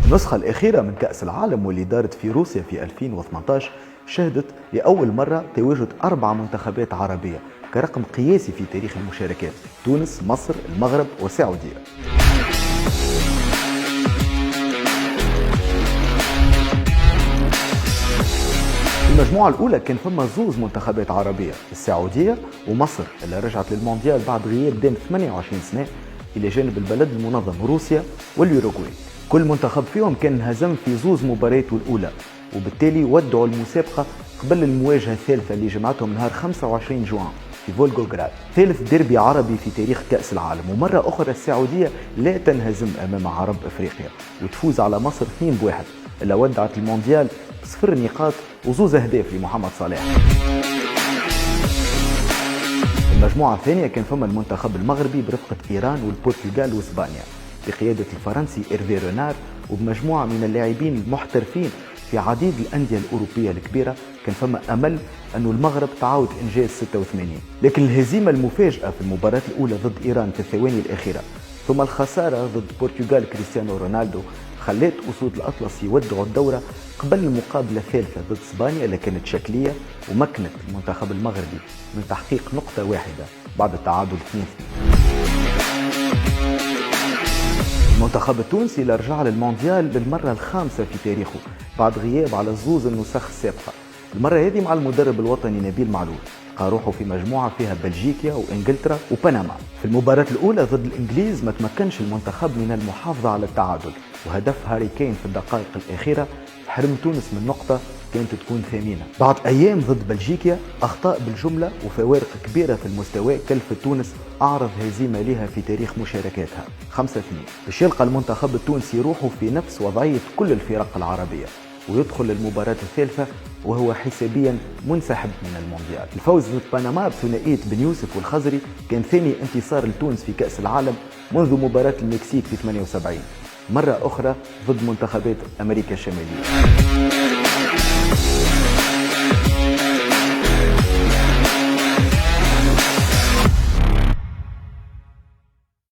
النسخة الأخيرة من كأس العالم واللي دارت في روسيا في 2018 شهدت لأول مرة تواجد 4 منتخبات عربية كرقم قياسي في تاريخ المشاركات: تونس، مصر، المغرب والسعودية. في المجموعة الأولى كان فما 2 منتخبات عربية، السعودية ومصر اللي رجعت للمونديال بعد غياب دام 28 سنة، إلى جانب البلد المنظم روسيا واليوروغواي. كل منتخب فيهم كان انهزم في 2 مباريات الأولى، وبالتالي ودعوا المسابقة قبل المواجهة الثالثة اللي جمعتهم نهار 25 جوان في فولغوغراد، ثالث ديربي عربي في تاريخ كأس العالم. ومرة أخرى السعودية لا تنهزم أمام عرب أفريقيا وتفوز على مصر 2-1، إلا ودعت المونديال ب0 نقاط و2 أهداف لمحمد صلاح. المجموعة الثانية كان فما المنتخب المغربي برفقة إيران والبرتغال وإسبانيا بقيادة الفرنسي إيرفي رونار، وبمجموعة من اللاعبين المحترفين في عديد الأندية الأوروبية الكبيرة. كان فما أمل أن المغرب تعاود إنجاز 86، لكن الهزيمة المفاجئة في المباراة الأولى ضد إيران في الثواني الأخيرة ثم الخسارة ضد البرتغال كريستيانو رونالدو خلت أسود الأطلس يودعوا الدورة قبل المقابلة الثالثة ضد إسبانيا اللي كانت شكلية، ومكنت المنتخب المغربي من تحقيق نقطة واحدة بعد التعادل 2-2. المنتخب التونسي اللي رجع للمونديال للمرة الخامسة في تاريخه بعد غياب على 2 النسخ السابقة، المرة هذه مع المدرب الوطني نبيل معلول. لقى روحه في مجموعة فيها بلجيكا وإنجلترا وبنما. في المباراة الأولى ضد الإنجليز ما تمكنش المنتخب من المحافظة على التعادل، وهدف هاري كين في الدقائق الأخيرة حرم تونس من نقطة كانت تكون ثمينة. بعد أيام ضد بلجيكا أخطاء بالجملة وفوارق كبيرة في المستوى كلفت تونس أعرض هزيمة لها في تاريخ مشاركاتها 5-2، باش يلقى المنتخب التونسي روحه في نفس وضعية كل الفرق العربية ويدخل للمباراة الثالثة وهو حسابيا منسحب من المونديال. الفوز ضد بنما بثنائية بن يوسف والخزري كان ثاني انتصار لتونس في كأس العالم منذ مباراة المكسيك في 78، مرة أخرى ضد منتخبات أمريكا الشمالية.